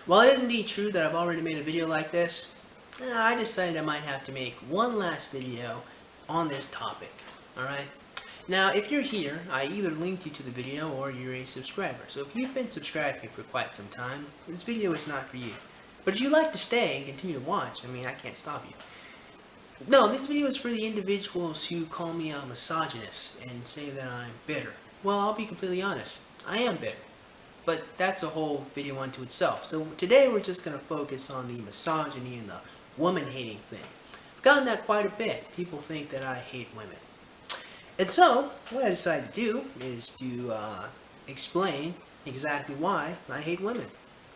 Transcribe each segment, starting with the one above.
While it is indeed true that I've already made a video like this, I decided I might have to make one last video on this topic. Alright? Now, if you're here, I either linked you to the video or you're a subscriber. So if you've been subscribing for quite some time, this video is not for you. But if you'd like to stay and continue to watch, I can't stop you. No, this video is for the individuals who call me a misogynist and say that I'm bitter. Well, I'll be completely honest. I am bitter. But that's a whole video unto itself. So today we're just going to focus on the misogyny and the woman-hating thing. I've gotten that quite a bit. People think that I hate women. And so, what I decided to do is to explain exactly why I hate women.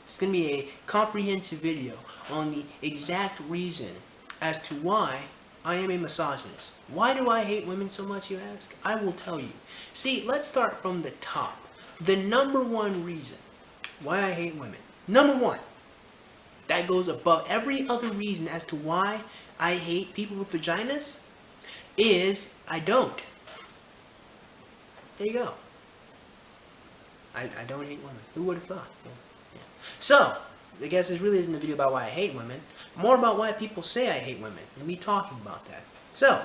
It's going to be a comprehensive video on the exact reason as to why I am a misogynist. Why do I hate women so much, you ask? I will tell you. See, let's start from the top. The number one reason why I hate women, number one, that goes above every other reason as to why I hate people with vaginas, is I don't. There you go. I don't hate women. Who would have thought? Yeah. So, I guess this really isn't a video about why I hate women, more about why people say I hate women, and me talking about that. So,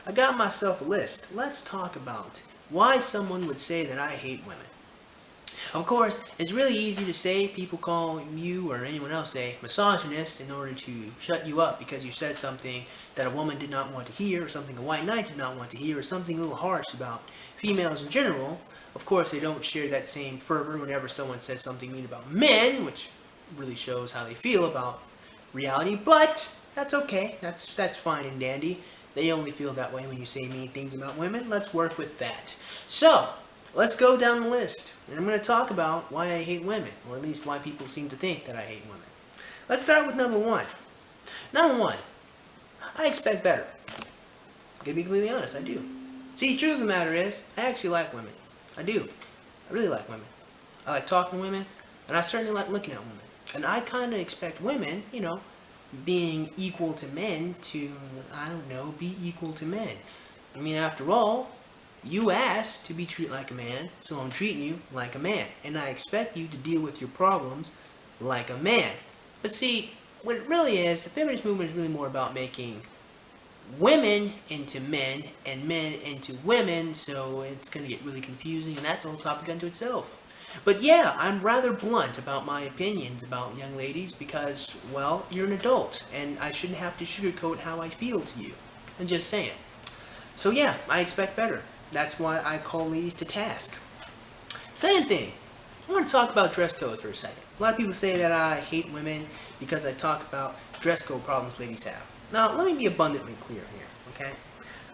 I got myself a list. Let's talk about why someone would say that I hate women. Of course, it's really easy to say people call you or anyone else a misogynist in order to shut you up because you said something that a woman did not want to hear, or something a white knight did not want to hear, or something a little harsh about females in general. Of course, they don't share that same fervor whenever someone says something mean about men, which really shows how they feel about reality, but that's okay. That's fine and dandy. They only feel that way when you say mean things about women. Let's work with that. So, let's go down the list, and I'm going to talk about why I hate women, or at least why people seem to think that I hate women. Let's start with number one. Number one, I expect better. To be completely honest, I do. See, the truth of the matter is, I actually like women. I do. I really like women. I like talking to women, and I certainly like looking at women. And I kind of expect women, being equal to men to, be equal to men. After all, you asked to be treated like a man, so I'm treating you like a man. And I expect you to deal with your problems like a man. But see, what it really is, the feminist movement is really more about making women into men and men into women, so it's going to get really confusing, and that's a whole topic unto itself. But yeah, I'm rather blunt about my opinions about young ladies because, well, you're an adult, and I shouldn't have to sugarcoat how I feel to you. I'm just saying. So yeah, I expect better. That's why I call ladies to task. Second thing, I want to talk about dress code for a second. A lot of people say that I hate women because I talk about dress code problems ladies have. Now, let me be abundantly clear here, okay?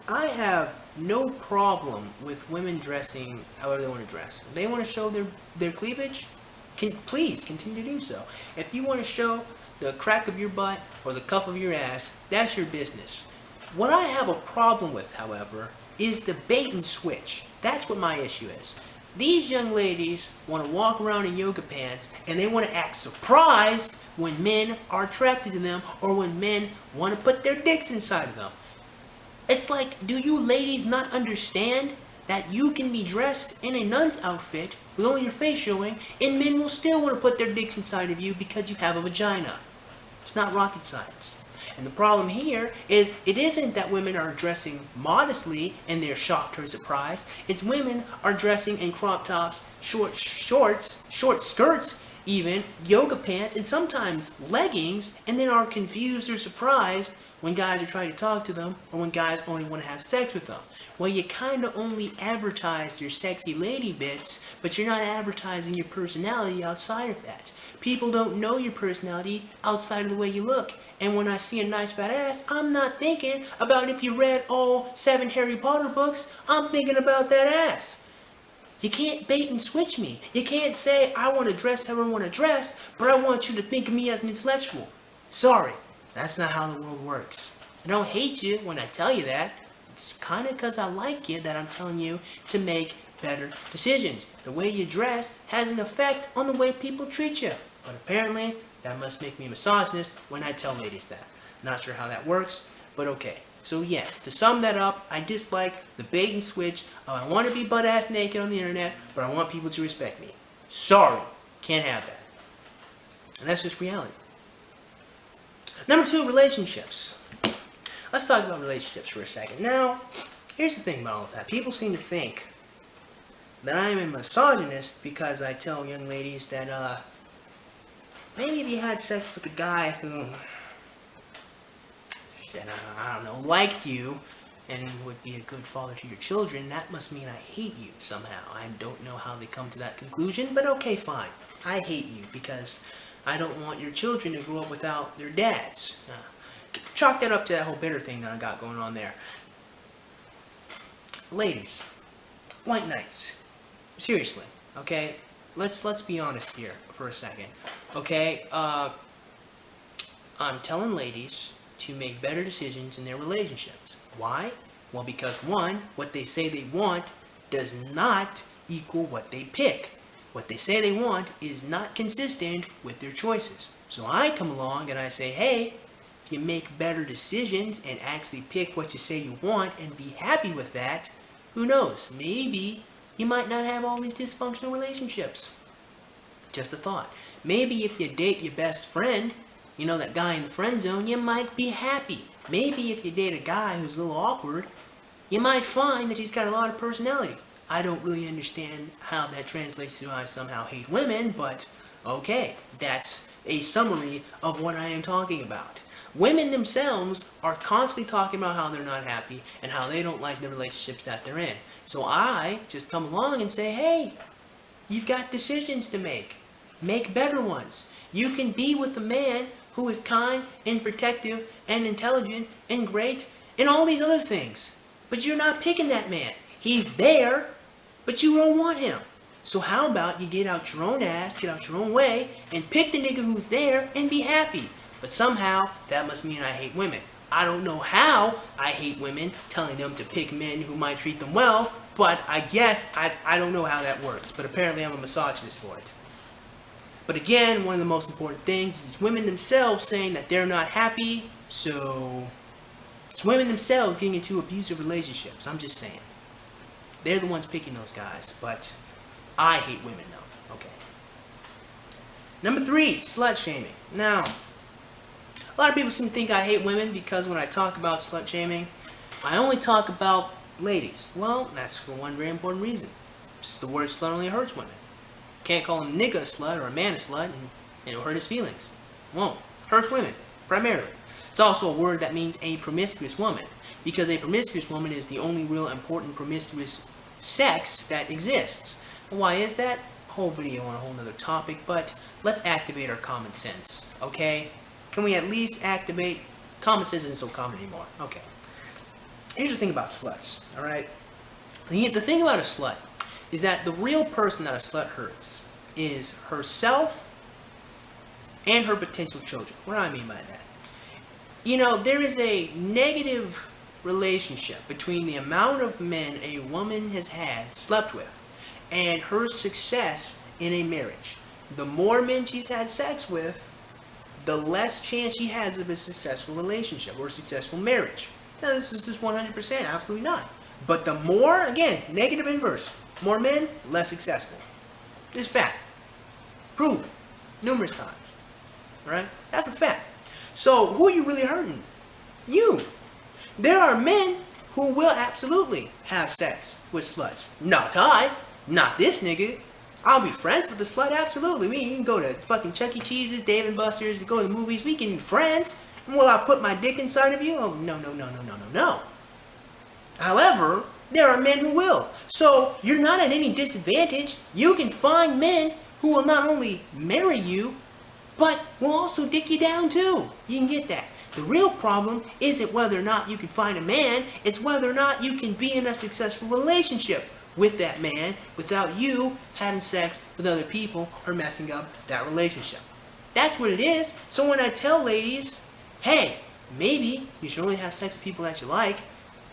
I have no problem with women dressing however they want to dress. If they want to show their cleavage, please continue to do so. If you want to show the crack of your butt or the cuff of your ass, that's your business. What I have a problem with, however, is the bait and switch. That's what my issue is. These young ladies want to walk around in yoga pants and they want to act surprised when men are attracted to them or when men want to put their dicks inside of them. It's like, do you ladies not understand that you can be dressed in a nun's outfit with only your face showing and men will still want to put their dicks inside of you because you have a vagina? It's not rocket science. And the problem here is it isn't that women are dressing modestly and they're shocked or surprised. It's women are dressing in crop tops, short shorts, short skirts even, yoga pants, and sometimes leggings, and then are confused or surprised when guys are trying to talk to them or when guys only want to have sex with them. Well, you kind of only advertise your sexy lady bits, but you're not advertising your personality outside of that. People don't know your personality outside of the way you look. And when I see a nice fat ass, I'm not thinking about if you read all 7 Harry Potter books. I'm thinking about that ass. You can't bait and switch me. You can't say, I want to dress how I want to dress, but I want you to think of me as an intellectual. Sorry, that's not how the world works. I don't hate you when I tell you that. It's kind of because I like you that I'm telling you to make better decisions. The way you dress has an effect on the way people treat you. But apparently, that must make me a misogynist when I tell ladies that. Not sure how that works, but okay. So yes, to sum that up, I dislike the bait and switch of I want to be butt-ass naked on the internet, but I want people to respect me. Sorry, can't have that. And that's just reality. Number 2, relationships. Let's talk about relationships for a second. Now, here's the thing about all that. People seem to think that I am a misogynist because I tell young ladies that, maybe if you had sex with a guy who, I don't know, liked you and would be a good father to your children, that must mean I hate you somehow. I don't know how they come to that conclusion, but okay, fine. I hate you because I don't want your children to grow up without their dads. Chalk that up to that whole bitter thing that I got going on there. Ladies, white knights, seriously, okay? Let's be honest here for a second, okay? I'm telling ladies to make better decisions in their relationships. Why? Well, because 1, what they say they want does not equal what they pick. What they say they want is not consistent with their choices. So I come along and I say, hey, if you make better decisions and actually pick what you say you want and be happy with that, who knows? Maybe you might not have all these dysfunctional relationships. Just a thought. Maybe if you date your best friend, you know, that guy in the friend zone, you might be happy. Maybe if you date a guy who's a little awkward, you might find that he's got a lot of personality. I don't really understand how that translates to I somehow hate women, but okay, that's a summary of what I am talking about. Women themselves are constantly talking about how they're not happy and how they don't like the relationships that they're in. So I just come along and say, hey, you've got decisions to make. Make better ones. You can be with a man who is kind and protective and intelligent and great and all these other things. But you're not picking that man. He's there, but you don't want him. So how about you get out your own ass, get out your own way, and pick the nigga who's there and be happy. But somehow, that must mean I hate women. I don't know how I hate women, telling them to pick men who might treat them well, but I guess I don't know how that works. But apparently I'm a misogynist for it. But again, one of the most important things is women themselves saying that they're not happy, so it's women themselves getting into abusive relationships. I'm just saying. They're the ones picking those guys, but I hate women now. Okay. Number 3, slut shaming. Now, a lot of people seem to think I hate women because when I talk about slut shaming, I only talk about ladies. Well, that's for one very important reason. The word slut only hurts women. Can't call a nigga a slut or a man a slut and it'll hurt his feelings. Won't. Hurts women, primarily. It's also a word that means a promiscuous woman, because a promiscuous woman is the only real important promiscuous sex that exists. Why is that? Whole video on a whole nother topic, but let's activate our common sense, okay? Can we at least activate? Common sense isn't so common anymore. Okay. Here's the thing about sluts, alright? The thing about a slut is that the real person that a slut hurts is herself and her potential children. What do I mean by that? You know, there is a negative relationship between the amount of men a woman has slept with, and her success in a marriage. The more men she's had sex with, the less chance she has of a successful relationship or a successful marriage. Now, this is just 100%, absolutely not. But the more, again, negative inverse, more men, less successful. This is fact. Proven. Numerous times. Right? That's a fact. So, who are you really hurting? You. There are men who will absolutely have sex with sluts. Not I. Not this nigga. I'll be friends with the slut, absolutely. We can go to fucking Chuck E. Cheese's, Dave & Buster's, we go to the movies, we can be friends. And will I put my dick inside of you? Oh, no, no, no, no, no, no, no. However, there are men who will. So, you're not at any disadvantage. You can find men who will not only marry you, but will also dick you down too. You can get that. The real problem isn't whether or not you can find a man, it's whether or not you can be in a successful relationship with that man without you having sex with other people or messing up that relationship. That's what it is. So when I tell ladies, hey, maybe you should only have sex with people that you like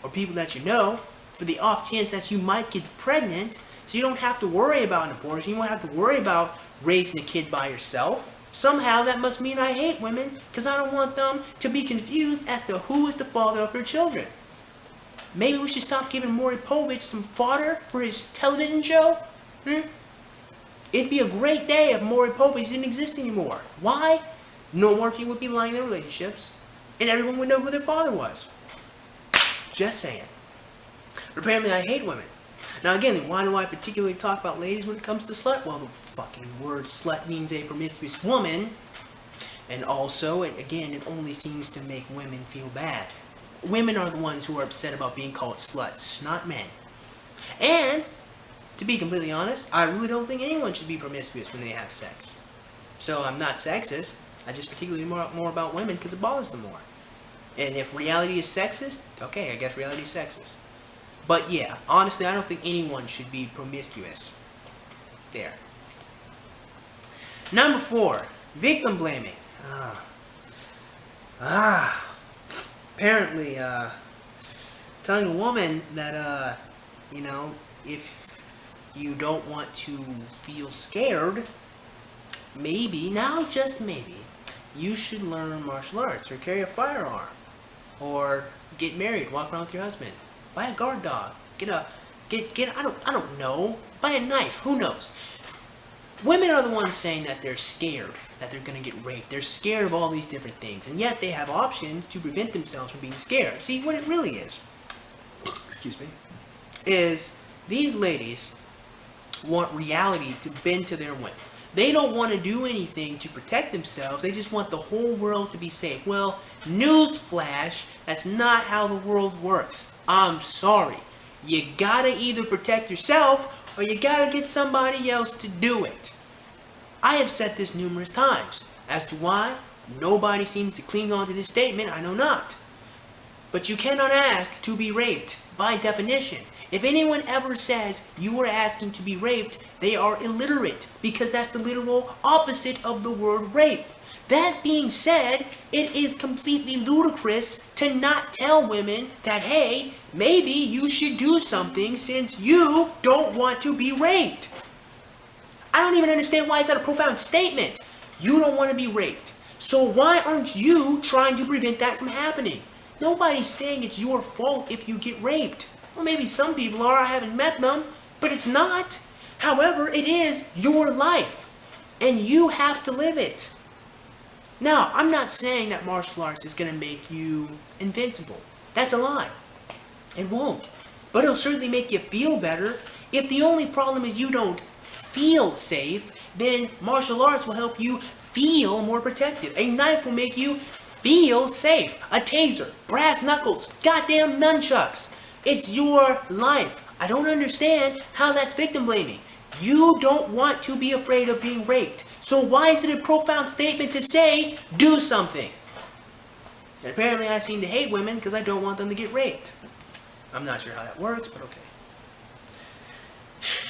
or people that you know for the off chance that you might get pregnant, so you don't have to worry about an abortion, you won't have to worry about raising a kid by yourself. Somehow that must mean I hate women because I don't want them to be confused as to who is the father of their children. Maybe we should stop giving Maury Povich some fodder for his television show? It'd be a great day if Maury Povich didn't exist anymore. Why? No more people would be lying in their relationships, and everyone would know who their father was. Just saying. But apparently I hate women. Now again, why do I particularly talk about ladies when it comes to slut? Well, the fucking word slut means a promiscuous woman. And also, again, it only seems to make women feel bad. Women are the ones who are upset about being called sluts, not men. And, to be completely honest, I really don't think anyone should be promiscuous when they have sex. So I'm not sexist. I just particularly more about women because it bothers them more. And if reality is sexist, okay, I guess reality is sexist. But yeah, honestly, I don't think anyone should be promiscuous. There. Number 4, victim blaming. Apparently, telling a woman that, you know, if you don't want to feel scared, maybe, now just maybe, you should learn martial arts or carry a firearm or get married, walk around with your husband, buy a guard dog, I don't know, buy a knife, who knows? Women are the ones saying that they're scared, that they're going to get raped. They're scared of all these different things, and yet they have options to prevent themselves from being scared. See, what it really is, excuse me, is these ladies want reality to bend to their whim. They don't want to do anything to protect themselves. They just want the whole world to be safe. Well, newsflash, that's not how the world works. I'm sorry. You gotta either protect yourself or you gotta get somebody else to do it. I have said this numerous times. As to why nobody seems to cling on to this statement, I know not. But you cannot ask to be raped, by definition. If anyone ever says you are asking to be raped, they are illiterate, because that's the literal opposite of the word rape. That being said, it is completely ludicrous to not tell women that, hey, maybe you should do something since you don't want to be raped. I don't even understand why it's not a profound statement. You don't want to be raped. So why aren't you trying to prevent that from happening? Nobody's saying it's your fault if you get raped. Well, maybe some people are, I haven't met them, but it's not. However, it is your life, and you have to live it. Now, I'm not saying that martial arts is going to make you invincible. That's a lie. It won't. But it'll certainly make you feel better. If the only problem is you don't feel safe, then martial arts will help you feel more protected. A knife will make you feel safe. A taser, brass knuckles, goddamn nunchucks. It's your life. I don't understand how that's victim blaming. You don't want to be afraid of being raped. So why is it a profound statement to say, do something? And apparently I seem to hate women because I don't want them to get raped. I'm not sure how that works, but okay.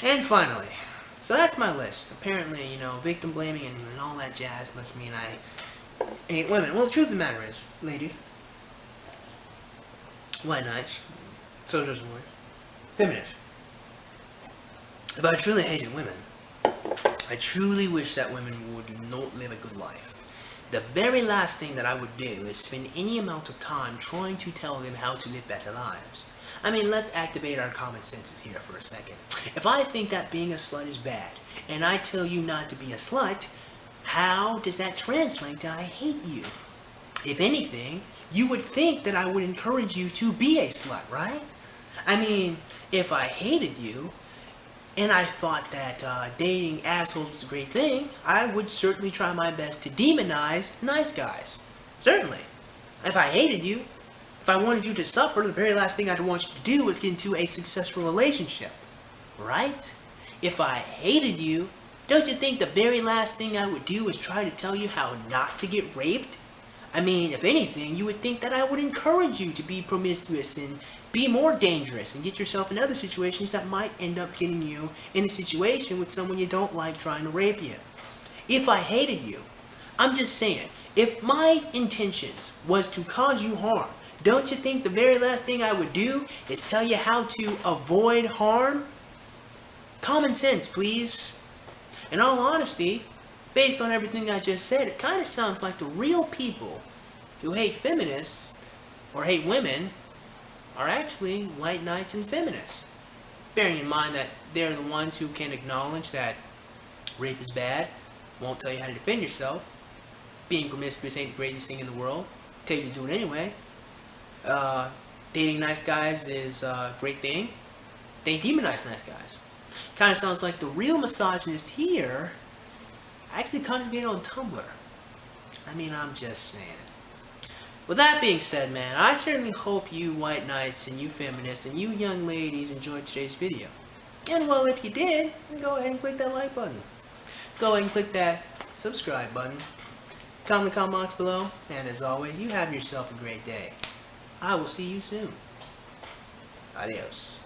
And finally, so that's my list. Apparently, you know, victim blaming and all that jazz must mean I hate women. Well, the truth of the matter is, ladies, white knights, soldiers of war, feminists, if I truly hated women, I truly wish that women would not live a good life. The very last thing that I would do is spend any amount of time trying to tell them how to live better lives. I mean, let's activate our common senses here for a second. If I think that being a slut is bad, and I tell you not to be a slut, how does that translate to I hate you? If anything, you would think that I would encourage you to be a slut, right? I mean, if I hated you, and I thought that dating assholes was a great thing, I would certainly try my best to demonize nice guys. Certainly. If I hated you, if I wanted you to suffer, the very last thing I'd want you to do was get into a successful relationship. Right? If I hated you, don't you think the very last thing I would do is try to tell you how not to get raped? I mean, if anything, you would think that I would encourage you to be promiscuous and be more dangerous and get yourself in other situations that might end up getting you in a situation with someone you don't like trying to rape you. If I hated you, I'm just saying, if my intentions was to cause you harm, don't you think the very last thing I would do is tell you how to avoid harm? Common sense, please. In all honesty, based on everything I just said, it kind of sounds like the real people who hate feminists or hate women are actually white knights and feminists. Bearing in mind that they're the ones who can acknowledge that Rape is bad. Won't tell you how to defend yourself. Being promiscuous ain't the greatest thing in the world. Tell you to do it anyway. Dating nice guys is a great thing. They demonize nice guys. Kind of sounds like the real misogynist here actually congregated on Tumblr. I mean, I'm just saying. With that being said, man, I certainly hope you white knights and you feminists and you young ladies enjoyed today's video. And well, if you did, go ahead and click that like button. Go ahead and click that subscribe button. Comment in the comment box below. And as always, you have yourself a great day. I will see you soon. Adios.